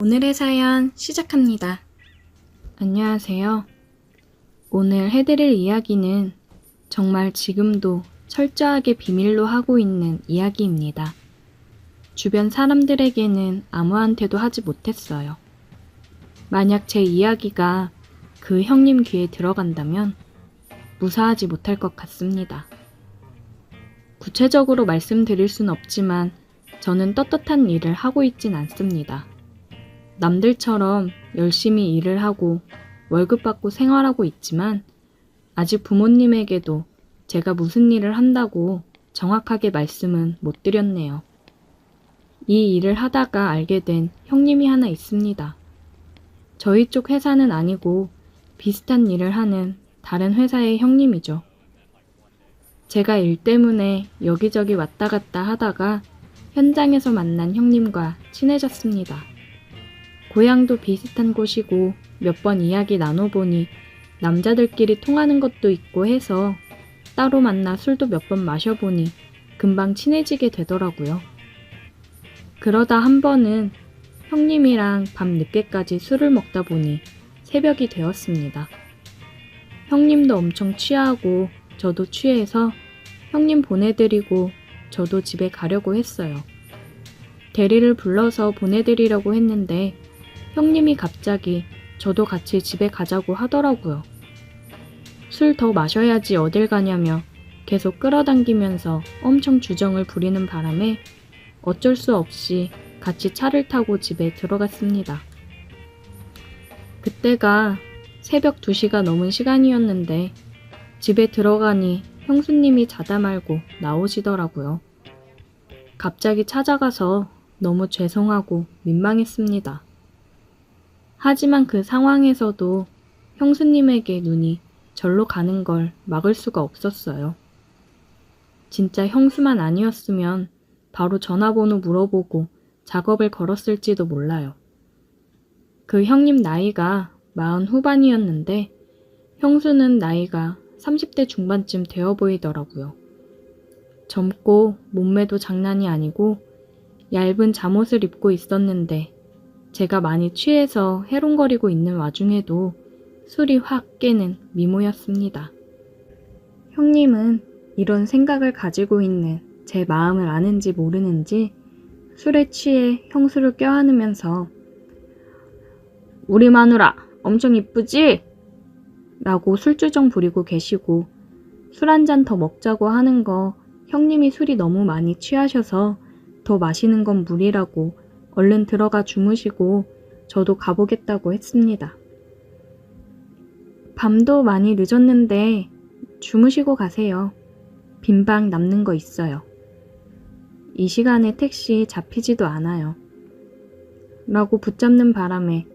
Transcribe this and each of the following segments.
오늘의 사연 시작합니다. 안녕하세요. 오늘 해드릴 이야기는 정말 지금도 철저하게 비밀로 하고 있는 이야기입니다. 주변 사람들에게는 아무한테도 하지 못했어요. 만약 제 이야기가 그 형님 귀에 들어간다면 무사하지 못할 것 같습니다. 구체적으로 말씀드릴 순 없지만 저는 떳떳한 일을 하고 있진 않습니다. 남들처럼 열심히 일을 하고 월급 받고 생활하고 있지만 아직 부모님에게도 제가 무슨 일을 한다고 정확하게 말씀은 못 드렸네요. 이 일을 하다가 알게 된 형님이 하나 있습니다. 저희 쪽 회사는 아니고 비슷한 일을 하는 다른 회사의 형님이죠. 제가 일 때문에 여기저기 왔다 갔다 하다가 현장에서 만난 형님과 친해졌습니다. 고향도 비슷한 곳이고 몇 번 이야기 나눠보니 남자들끼리 통하는 것도 있고 해서 따로 만나 술도 몇 번 마셔보니 금방 친해지게 되더라고요. 그러다 한 번은 형님이랑 밤 늦게까지 술을 먹다 보니 새벽이 되었습니다. 형님도 엄청 취하고 저도 취해서 형님 보내드리고 저도 집에 가려고 했어요. 대리를 불러서 보내드리려고 했는데 형님이 갑자기 저도 같이 집에 가자고 하더라고요. 술 더 마셔야지 어딜 가냐며 계속 끌어당기면서 엄청 주정을 부리는 바람에 어쩔 수 없이 같이 차를 타고 집에 들어갔습니다. 그때가 새벽 2시가 넘은 시간이었는데 집에 들어가니 형수님이 자다 말고 나오시더라고요. 갑자기 찾아가서 너무 죄송하고 민망했습니다. 하지만 그 상황에서도 형수님에게 눈이 절로 가는 걸 막을 수가 없었어요. 진짜 형수만 아니었으면 바로 전화번호 물어보고 작업을 걸었을지도 몰라요. 그 형님 나이가 40 후반이었는데 형수는 나이가 30대 중반쯤 되어 보이더라고요. 젊고 몸매도 장난이 아니고 얇은 잠옷을 입고 있었는데 제가 많이 취해서 해롱거리고 있는 와중에도 술이 확 깨는 미모였습니다. 형님은 이런 생각을 가지고 있는 제 마음을 아는지 모르는지 술에 취해 형수를 껴안으면서 "우리 마누라 엄청 이쁘지?" 라고 술주정 부리고 계시고 술 한 잔 더 먹자고 하는 거 형님이 술이 너무 많이 취하셔서 더 마시는 건 무리라고 얼른 들어가 주무시고 저도 가보겠다고 했습니다. 밤도 많이 늦었는데 주무시고 가세요. 빈 방 남는 거 있어요. 이 시간에 택시 잡히지도 않아요. 라고 붙잡는 바람에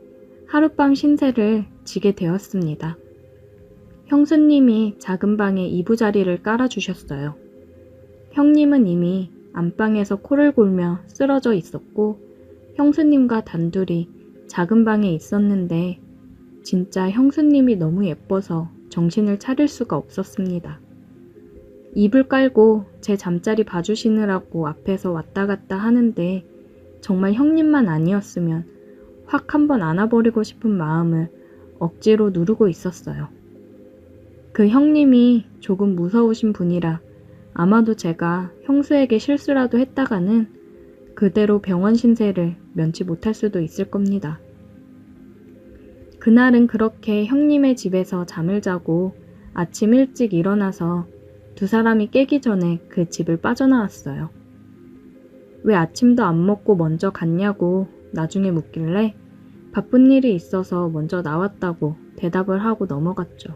하룻밤 신세를 지게 되었습니다. 형수님이 작은 방에 이부자리를 깔아주셨어요. 형님은 이미 안방에서 코를 골며 쓰러져 있었고 형수님과 단둘이 작은 방에 있었는데 진짜 형수님이 너무 예뻐서 정신을 차릴 수가 없었습니다. 이불 깔고 제 잠자리 봐주시느라고 앞에서 왔다 갔다 하는데 정말 형님만 아니었으면 확 한번 안아버리고 싶은 마음을 억지로 누르고 있었어요. 그 형님이 조금 무서우신 분이라 아마도 제가 형수에게 실수라도 했다가는 그대로 병원 신세를 면치 못할 수도 있을 겁니다. 그날은 그렇게 형님의 집에서 잠을 자고 아침 일찍 일어나서 두 사람이 깨기 전에 그 집을 빠져나왔어요. 왜 아침도 안 먹고 먼저 갔냐고 나중에 묻길래 바쁜 일이 있어서 먼저 나왔다고 대답을 하고 넘어갔죠.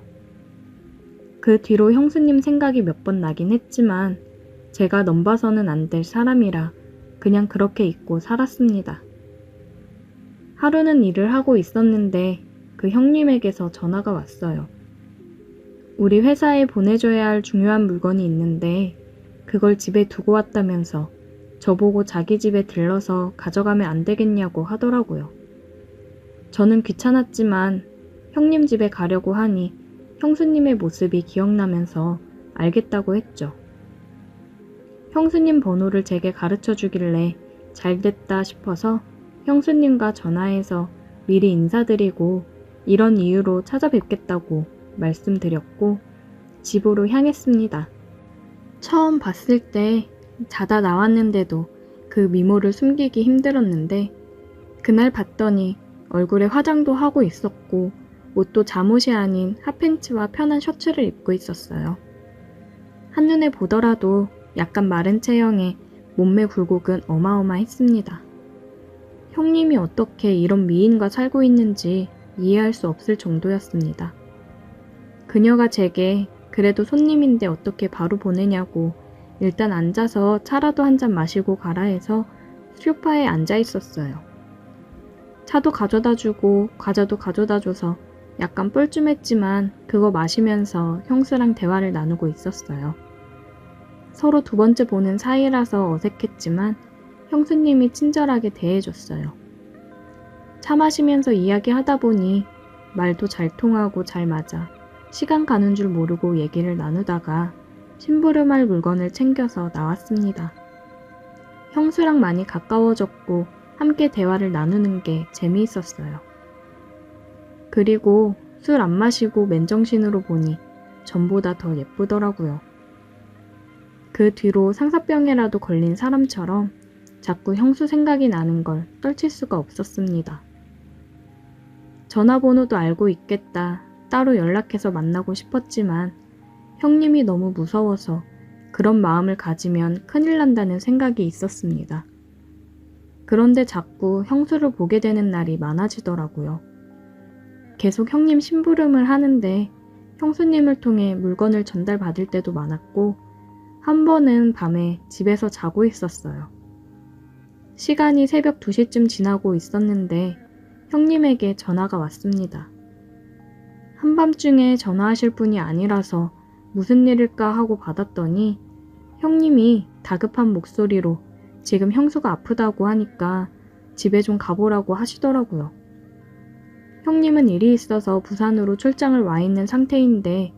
그 뒤로 형수님 생각이 몇 번 나긴 했지만 제가 넘봐서는 안 될 사람이라 그냥 그렇게 잊고 살았습니다. 하루는 일을 하고 있었는데 그 형님에게서 전화가 왔어요. 우리 회사에 보내줘야 할 중요한 물건이 있는데 그걸 집에 두고 왔다면서 저보고 자기 집에 들러서 가져가면 안 되겠냐고 하더라고요. 저는 귀찮았지만 형님 집에 가려고 하니 형수님의 모습이 기억나면서 알겠다고 했죠. 형수님 번호를 제게 가르쳐 주길래 잘됐다 싶어서 형수님과 전화해서 미리 인사드리고 이런 이유로 찾아뵙겠다고 말씀드렸고 집으로 향했습니다. 처음 봤을 때 자다 나왔는데도 그 미모를 숨기기 힘들었는데 그날 봤더니 얼굴에 화장도 하고 있었고 옷도 잠옷이 아닌 핫팬츠와 편한 셔츠를 입고 있었어요. 한눈에 보더라도 약간 마른 체형에 몸매 굴곡은 어마어마했습니다. 형님이 어떻게 이런 미인과 살고 있는지 이해할 수 없을 정도였습니다. 그녀가 제게 그래도 손님인데 어떻게 바로 보내냐고 일단 앉아서 차라도 한 잔 마시고 가라 해서 소파에 앉아 있었어요. 차도 가져다 주고 과자도 가져다 줘서 약간 뻘쭘했지만 그거 마시면서 형수랑 대화를 나누고 있었어요. 서로 두 번째 보는 사이라서 어색했지만 형수님이 친절하게 대해줬어요. 차 마시면서 이야기하다 보니 말도 잘 통하고 잘 맞아 시간 가는 줄 모르고 얘기를 나누다가 심부름할 물건을 챙겨서 나왔습니다. 형수랑 많이 가까워졌고 함께 대화를 나누는 게 재미있었어요. 그리고 술 안 마시고 맨정신으로 보니 전보다 더 예쁘더라고요. 그 뒤로 상사병에라도 걸린 사람처럼 자꾸 형수 생각이 나는 걸 떨칠 수가 없었습니다. 전화번호도 알고 있겠다 따로 연락해서 만나고 싶었지만 형님이 너무 무서워서 그런 마음을 가지면 큰일 난다는 생각이 있었습니다. 그런데 자꾸 형수를 보게 되는 날이 많아지더라고요. 계속 형님 심부름을 하는데 형수님을 통해 물건을 전달받을 때도 많았고 한 번은 밤에 집에서 자고 있었어요. 시간이 새벽 2시쯤 지나고 있었는데 형님에게 전화가 왔습니다. 한밤중에 전화하실 분이 아니라서 무슨 일일까 하고 받았더니 형님이 다급한 목소리로 지금 형수가 아프다고 하니까 집에 좀 가보라고 하시더라고요. 형님은 일이 있어서 부산으로 출장을 와 있는 상태인데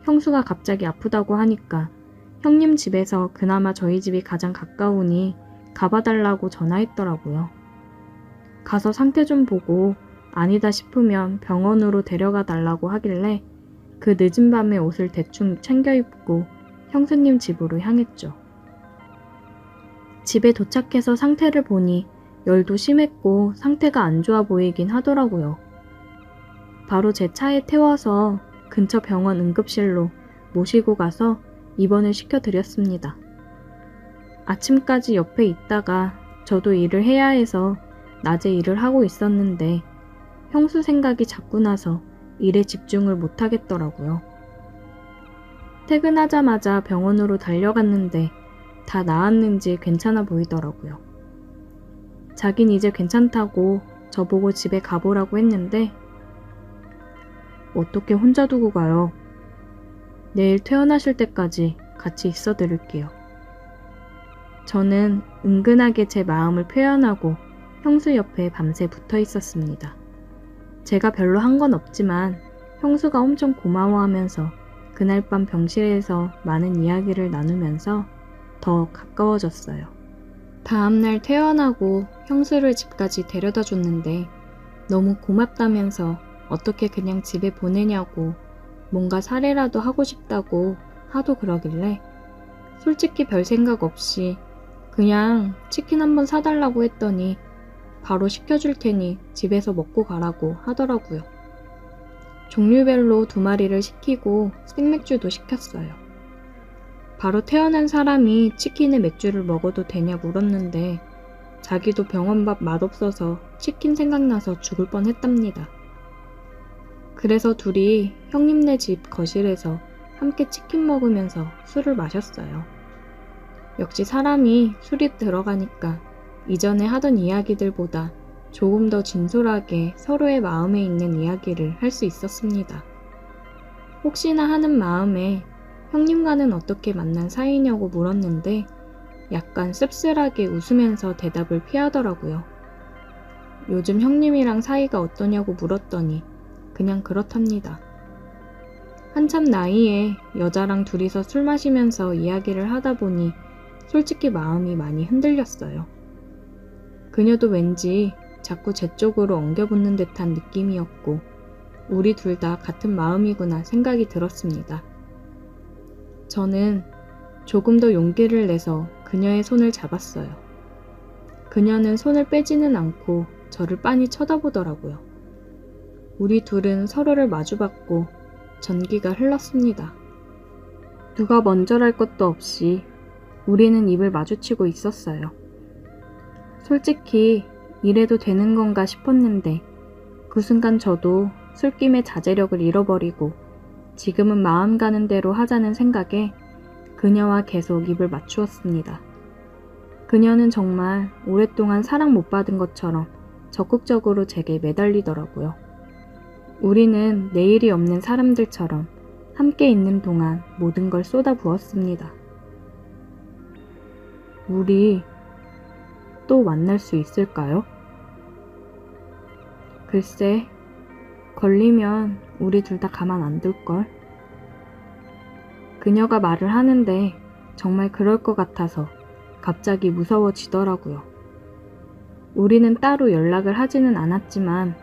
형수가 갑자기 아프다고 하니까 형님 집에서 그나마 저희 집이 가장 가까우니 가봐달라고 전화했더라고요. 가서 상태 좀 보고 아니다 싶으면 병원으로 데려가 달라고 하길래 그 늦은 밤에 옷을 대충 챙겨 입고 형수님 집으로 향했죠. 집에 도착해서 상태를 보니 열도 심했고 상태가 안 좋아 보이긴 하더라고요. 바로 제 차에 태워서 근처 병원 응급실로 모시고 가서 입원을 시켜드렸습니다. 아침까지 옆에 있다가 저도 일을 해야 해서 낮에 일을 하고 있었는데 형수 생각이 자꾸 나서 일에 집중을 못하겠더라고요. 퇴근하자마자 병원으로 달려갔는데 다 나았는지 괜찮아 보이더라고요. 자긴 이제 괜찮다고 저보고 집에 가보라고 했는데 어떻게 혼자 두고 가요? 내일 퇴원하실 때까지 같이 있어 드릴게요. 저는 은근하게 제 마음을 표현하고 형수 옆에 밤새 붙어 있었습니다. 제가 별로 한 건 없지만 형수가 엄청 고마워하면서 그날 밤 병실에서 많은 이야기를 나누면서 더 가까워졌어요. 다음날 퇴원하고 형수를 집까지 데려다 줬는데 너무 고맙다면서 어떻게 그냥 집에 보내냐고 뭔가 살해라도 하고 싶다고 하도 그러길래 솔직히 별 생각 없이 그냥 치킨 한번 사달라고 했더니 바로 시켜줄 테니 집에서 먹고 가라고 하더라고요. 종류별로 2마리를 시키고 생맥주도 시켰어요. 바로 태어난 사람이 치킨에 맥주를 먹어도 되냐 물었는데 자기도 병원밥 맛없어서 치킨 생각나서 죽을 뻔했답니다. 그래서 둘이 형님네 집 거실에서 함께 치킨 먹으면서 술을 마셨어요. 역시 사람이 술이 들어가니까 이전에 하던 이야기들보다 조금 더 진솔하게 서로의 마음에 있는 이야기를 할 수 있었습니다. 혹시나 하는 마음에 형님과는 어떻게 만난 사이냐고 물었는데 약간 씁쓸하게 웃으면서 대답을 피하더라고요. 요즘 형님이랑 사이가 어떠냐고 물었더니 그냥 그렇답니다. 한참 나이에 여자랑 둘이서 술 마시면서 이야기를 하다 보니 솔직히 마음이 많이 흔들렸어요. 그녀도 왠지 자꾸 제 쪽으로 엉겨붙는 듯한 느낌이었고, 우리 둘 다 같은 마음이구나 생각이 들었습니다. 저는 조금 더 용기를 내서 그녀의 손을 잡았어요. 그녀는 손을 빼지는 않고 저를 빤히 쳐다보더라고요. 우리 둘은 서로를 마주봤고 전기가 흘렀습니다. 누가 먼저랄 것도 없이 우리는 입을 마주치고 있었어요. 솔직히 이래도 되는 건가 싶었는데 그 순간 저도 술김에 자제력을 잃어버리고 지금은 마음 가는 대로 하자는 생각에 그녀와 계속 입을 맞추었습니다. 그녀는 정말 오랫동안 사랑 못 받은 것처럼 적극적으로 제게 매달리더라고요. 우리는 내일이 없는 사람들처럼 함께 있는 동안 모든 걸 쏟아부었습니다. 우리 또 만날 수 있을까요? 글쎄, 걸리면 우리 둘 다 가만 안 둘걸. 그녀가 말을 하는데 정말 그럴 것 같아서 갑자기 무서워지더라고요. 우리는 따로 연락을 하지는 않았지만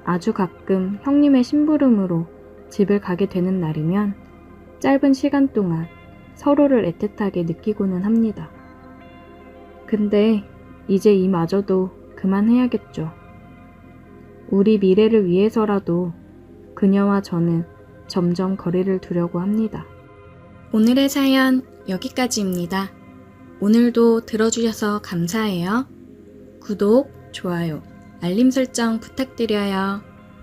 아주 가끔 형님의 심부름으로 집을 가게 되는 날이면 짧은 시간 동안 서로를 애틋하게 느끼고는 합니다. 근데 이제 이마저도 그만해야겠죠. 우리 미래를 위해서라도 그녀와 저는 점점 거리를 두려고 합니다. 오늘의 사연 여기까지입니다. 오늘도 들어주셔서 감사해요. 구독, 좋아요, 알림 설정 부탁드려요.